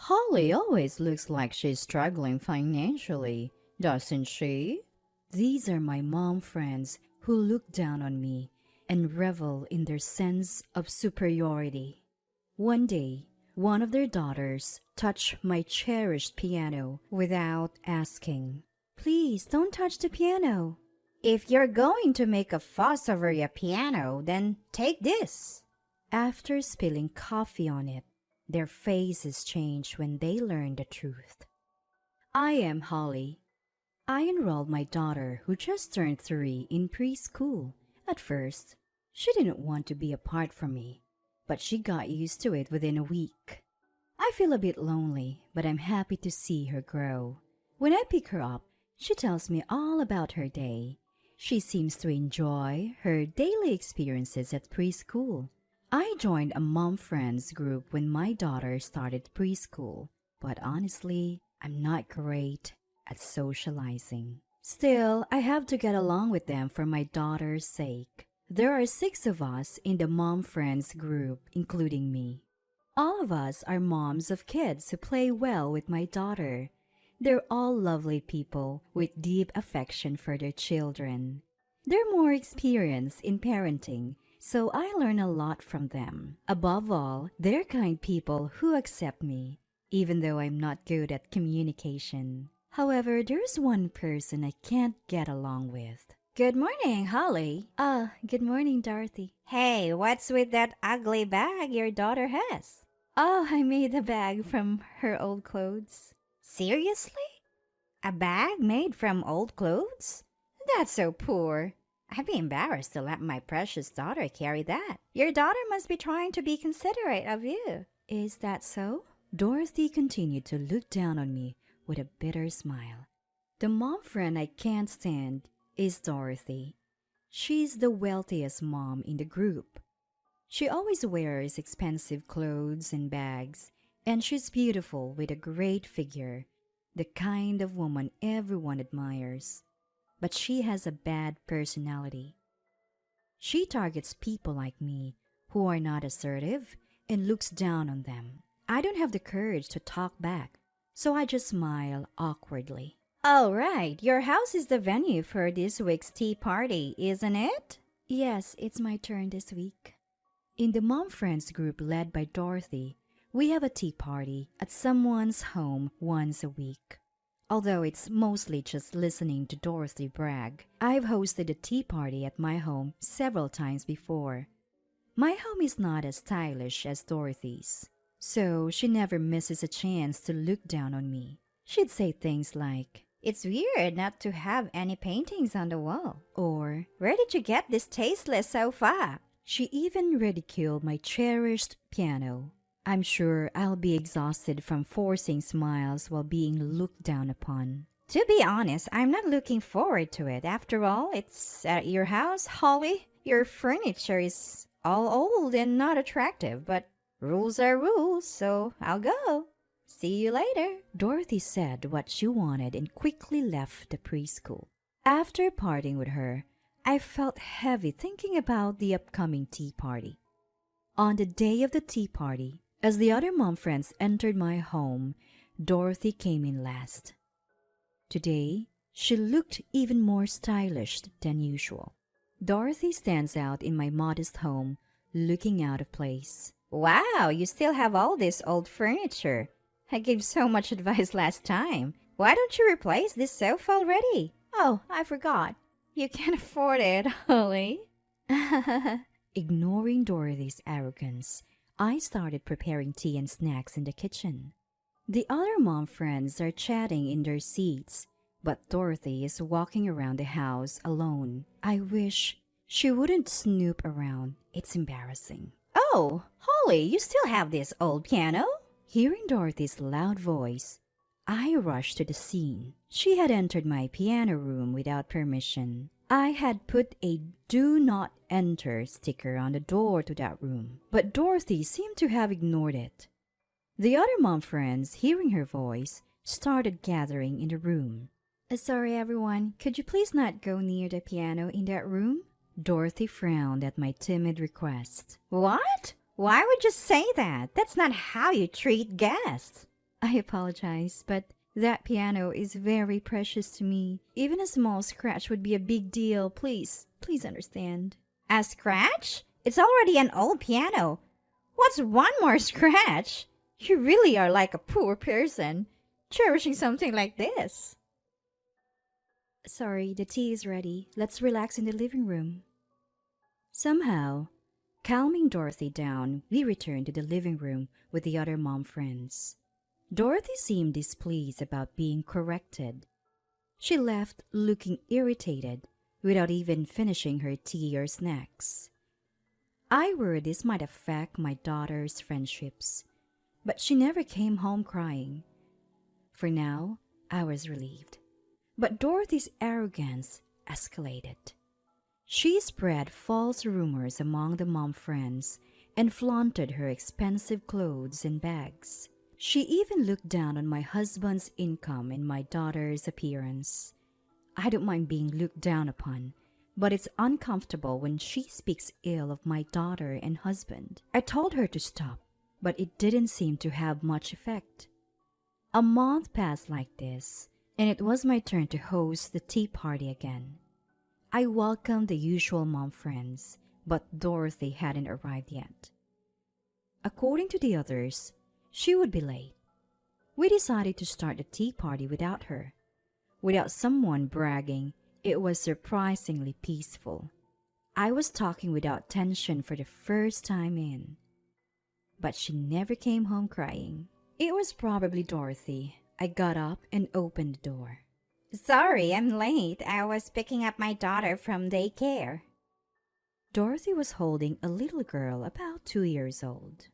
Holly always looks like she's struggling financially, doesn't she? These are my mom friends who look down on me and revel in their sense of superiority. One day, one of their daughters touched my cherished piano without asking. Please don't touch the piano. If you're going to make a fuss over your piano, then take this. After spilling coffee on it, their faces change when they learn the truth. I am Holly. I enrolled my daughter, who just turned 3, in preschool. At first, she didn't want to be apart from me, but she got used to it within a week. I feel a bit lonely, but I'm happy to see her grow. When I pick her up, she tells me all about her day. She seems to enjoy her daily experiences at preschool. I joined a mom friends group when my daughter started preschool, but honestly, I'm not great at socializing. Still, I have to get along with them for my daughter's sake. There are 6 of us in the mom friends group, including me. All of us are moms of kids who play well with my daughter. They're all lovely people with deep affection for their children. They're more experienced in parenting, so I learn a lot from them. Above all, they're kind people who accept me, even though I'm not good at communication. However, there's one person I can't get along with. Good morning, Holly. Good morning, Dorothy. Hey, what's with that ugly bag your daughter has? Oh, I made a bag from her old clothes. Seriously? A bag made from old clothes? That's so poor. I'd be embarrassed to let my precious daughter carry that. Your daughter must be trying to be considerate of you. Is that so? Dorothy continued to look down on me with a bitter smile. The mom friend I can't stand is Dorothy. She's the wealthiest mom in the group. She always wears expensive clothes and bags, and she's beautiful with a great figure, the kind of woman everyone admires. But she has a bad personality. She targets people like me who are not assertive and looks down on them. I don't have the courage to talk back, so I just smile awkwardly. Oh, right. Your house is the venue for this week's tea party, isn't it? Yes, it's my turn this week. In the mom friends group led by Dorothy, we have a tea party at someone's home once a week. Although it's mostly just listening to Dorothy brag, I've hosted a tea party at my home several times before. My home is not as stylish as Dorothy's, so she never misses a chance to look down on me. She'd say things like, "It's weird not to have any paintings on the wall." or, "Where did you get this tasteless sofa?" she even ridiculed my cherished piano. I'm sure I'll be exhausted from forcing smiles while being looked down upon. To be honest, I'm not looking forward to it. After all, it's at your house, Holly. Your furniture is all old and not attractive, but rules are rules, so I'll go. See you later. Dorothy said what she wanted and quickly left the preschool. After parting with her, I felt heavy thinking about the upcoming tea party. On the day of the tea party, as the other mom friends entered my home, Dorothy came in last. Today, she looked even more stylish than usual. Dorothy stands out in my modest home, looking out of place. Wow, you still have all this old furniture. I gave so much advice last time. Why don't you replace this sofa already? Oh, I forgot. You can't afford it, Holly. Ignoring Dorothy's arrogance, I started preparing tea and snacks in the kitchen. The other mom friends are chatting in their seats, but Dorothy is walking around the house alone. I wish she wouldn't snoop around. It's embarrassing. Oh, Holly, you still have this old piano? Hearing Dorothy's loud voice, I rushed to the scene. She had entered my piano room without permission. I had put a "Do Not Enter" sticker on the door to that room, but Dorothy seemed to have ignored it. The other mom friends, hearing her voice, started gathering in the room. Sorry, everyone. Could you please not go near the piano in that room? Dorothy frowned at my timid request. What? Why would you say that? That's not how you treat guests. I apologize, but that piano is very precious to me. Even a small scratch would be a big deal. Please understand. A scratch? It's already an old piano. What's one more scratch? You really are like a poor person, cherishing something like this. Sorry, the tea is ready. Let's relax in the living room. Somehow, calming Dorothy down, we returned to the living room with the other mom friends. Dorothy seemed displeased about being corrected. She left looking irritated without even finishing her tea or snacks. I worried this might affect my daughter's friendships, but she never came home crying. For now, I was relieved. But Dorothy's arrogance escalated. She spread false rumors among the mom friends and flaunted her expensive clothes and bags. She even looked down on my husband's income and my daughter's appearance. I don't mind being looked down upon, but it's uncomfortable when she speaks ill of my daughter and husband. I told her to stop, but it didn't seem to have much effect. A month passed like this, and it was my turn to host the tea party again. I welcomed the usual mom friends, but Dorothy hadn't arrived yet. According to the others, she would be late. We decided to start the tea party without her. Without someone bragging, it was surprisingly peaceful. I was talking without tension for the first time in. But she never came home crying. It was probably Dorothy. I got up and opened the door. Sorry, I'm late. I was picking up my daughter from daycare. Dorothy was holding a little girl about 2 years old.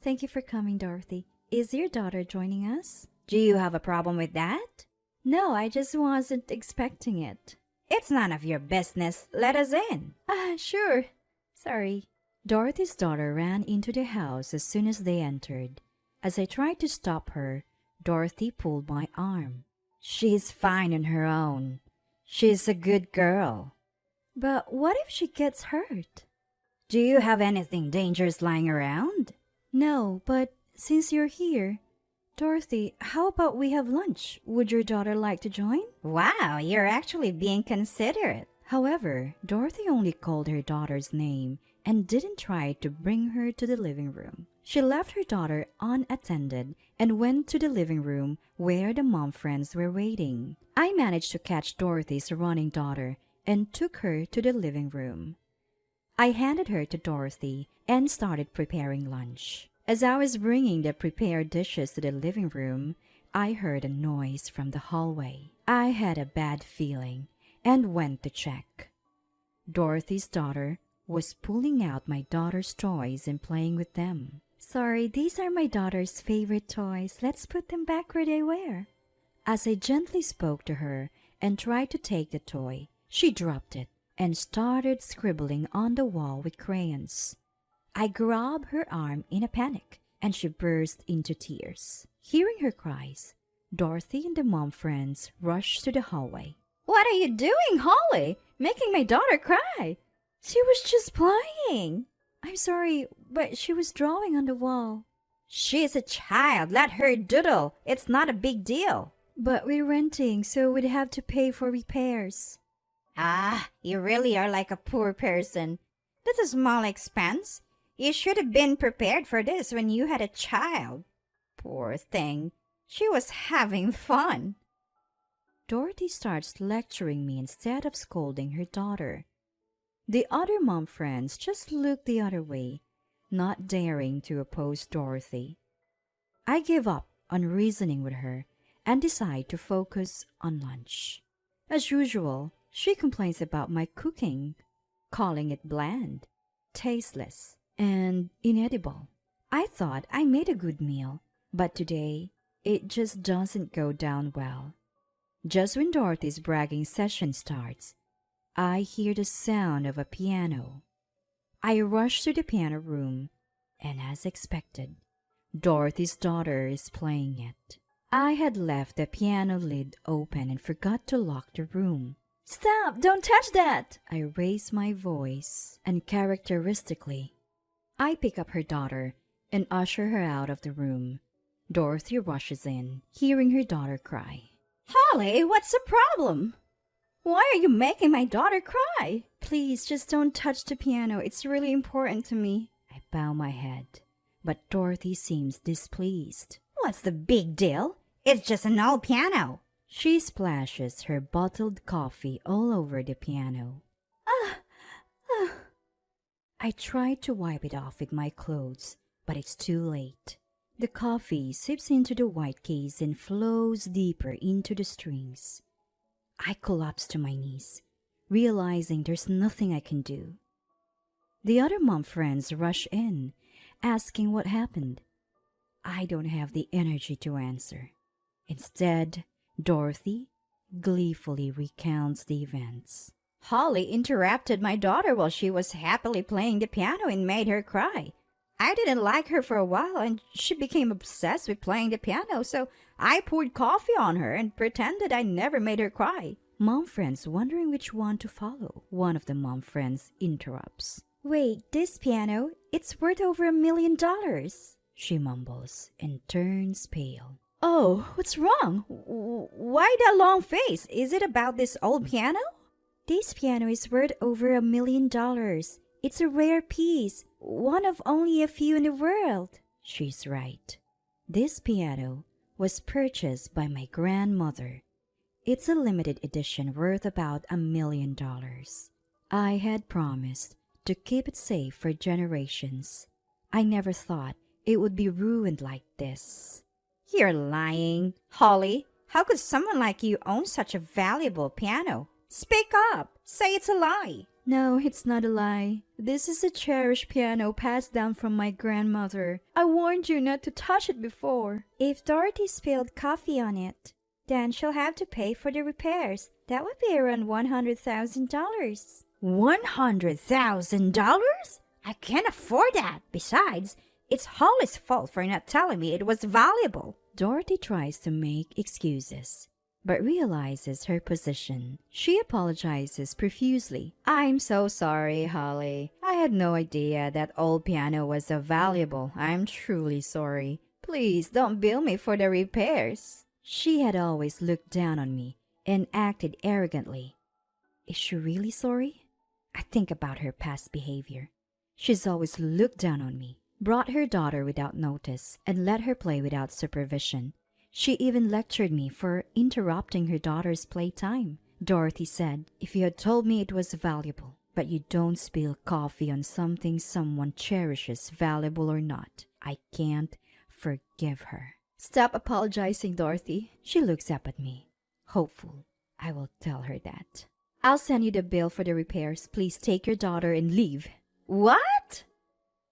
Thank you for coming, Dorothy. Is your daughter joining us? Do you have a problem with that? No, I just wasn't expecting it. It's none of your business. Let us in. Sure. Sorry. Dorothy's daughter ran into the house as soon as they entered. As I tried to stop her, Dorothy pulled my arm. She's fine on her own. She's a good girl. But what if she gets hurt? Do you have anything dangerous lying around? No, but since you're here, Dorothy, how about we have lunch? Would your daughter like to join? Wow, you're actually being considerate. However, Dorothy only called her daughter's name and didn't try to bring her to the living room. She left her daughter unattended and went to the living room where the mom friends were waiting. I managed to catch Dorothy's running daughter and took her to the living room. I handed her to Dorothy and started preparing lunch. As I was bringing the prepared dishes to the living room, I heard a noise from the hallway. I had a bad feeling and went to check. Dorothy's daughter was pulling out my daughter's toys and playing with them. Sorry, these are my daughter's favorite toys. Let's put them back where they were. As I gently spoke to her and tried to take the toy, she dropped it and started scribbling on the wall with crayons. I grabbed her arm in a panic, and she burst into tears. Hearing her cries, Dorothy and the mom friends rushed to the hallway. What are you doing, Holly? Making my daughter cry. She was just playing. I'm sorry, but she was drawing on the wall. She's a child. Let her doodle. It's not a big deal. But we're renting, so we'd have to pay for repairs. You really are like a poor person. That's a small expense. You should have been prepared for this when you had a child. Poor thing. She was having fun. Dorothy starts lecturing me instead of scolding her daughter. The other mom friends just looked the other way, not daring to oppose Dorothy. I give up on reasoning with her and decide to focus on lunch. As usual, she complains about my cooking, calling it bland, tasteless, and inedible. I thought I made a good meal, but today it just doesn't go down well. Just when Dorothy's bragging session starts, I hear the sound of a piano. I rush to the piano room, and as expected, Dorothy's daughter is playing it. I had left the piano lid open and forgot to lock the room. Stop! Don't touch that! I raise my voice, and characteristically, I pick up her daughter and usher her out of the room. Dorothy rushes in, hearing her daughter cry. Holly, what's the problem? Why are you making my daughter cry? Please, just don't touch the piano. It's really important to me. I bow my head, but Dorothy seems displeased. What's the big deal? It's just an old piano. She splashes her bottled coffee all over the piano. I try to wipe it off with my clothes, but it's too late. The coffee seeps into the white case and flows deeper into the strings. I collapse to my knees, realizing there's nothing I can do. The other mom friends rush in, asking what happened. I don't have the energy to answer. Instead, Dorothy gleefully recounts the events. Holly interrupted my daughter while she was happily playing the piano and made her cry. I didn't like her for a while and she became obsessed with playing the piano, so I poured coffee on her and pretended I never made her cry. Mom friends wondering which one to follow. One of the mom friends interrupts. Wait, this piano, it's worth over $1 million. She mumbles and turns pale. Oh, what's wrong? Why that long face? Is it about this old piano? This piano is worth over $1 million. It's a rare piece, one of only a few in the world. She's right. This piano was purchased by my grandmother. It's a limited edition worth about $1 million. I had promised to keep it safe for generations. I never thought it would be ruined like this. You're lying. Holly, how could someone like you own such a valuable piano? Speak up. Say it's a lie. No, it's not a lie. This is a cherished piano passed down from my grandmother. I warned you not to touch it before. If Dorothy spilled coffee on it, then she'll have to pay for the repairs. That would be around $100,000. $100,000? I can't afford that. Besides, it's Holly's fault for not telling me it was valuable. Dorothy tries to make excuses, but realizes her position. She apologizes profusely. I'm so sorry, Holly. I had no idea that old piano was so valuable. I'm truly sorry. Please don't bill me for the repairs. She had always looked down on me and acted arrogantly. Is she really sorry? I think about her past behavior. She's always looked down on me, brought her daughter without notice, and let her play without supervision. She even lectured me for interrupting her daughter's playtime. Dorothy said, if you had told me it was valuable, but you don't spill coffee on something someone cherishes, valuable or not, I can't forgive her. Stop apologizing, Dorothy. She looks up at me, hopeful. I will tell her that. I'll send you the bill for the repairs. Please take your daughter and leave. What?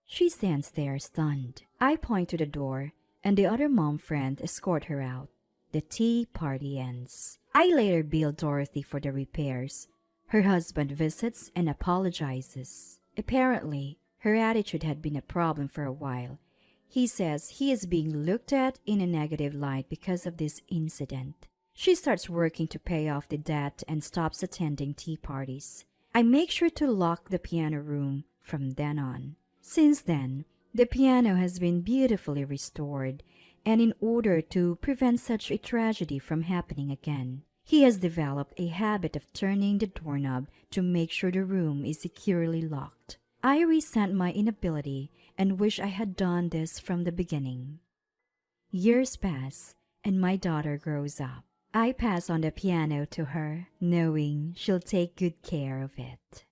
She stands there stunned. I point to the door, and the other mom friend escort her out. The tea party ends. I later bill Dorothy for the repairs. Her husband visits and apologizes. Apparently, her attitude had been a problem for a while. He says he is being looked at in a negative light because of this incident. She starts working to pay off the debt and stops attending tea parties. I make sure to lock the piano room from then on. Since then, the piano has been beautifully restored, and in order to prevent such a tragedy from happening again, he has developed a habit of turning the doorknob to make sure the room is securely locked. I resent my inability and wish I had done this from the beginning. Years pass, and my daughter grows up. I pass on the piano to her, knowing she'll take good care of it.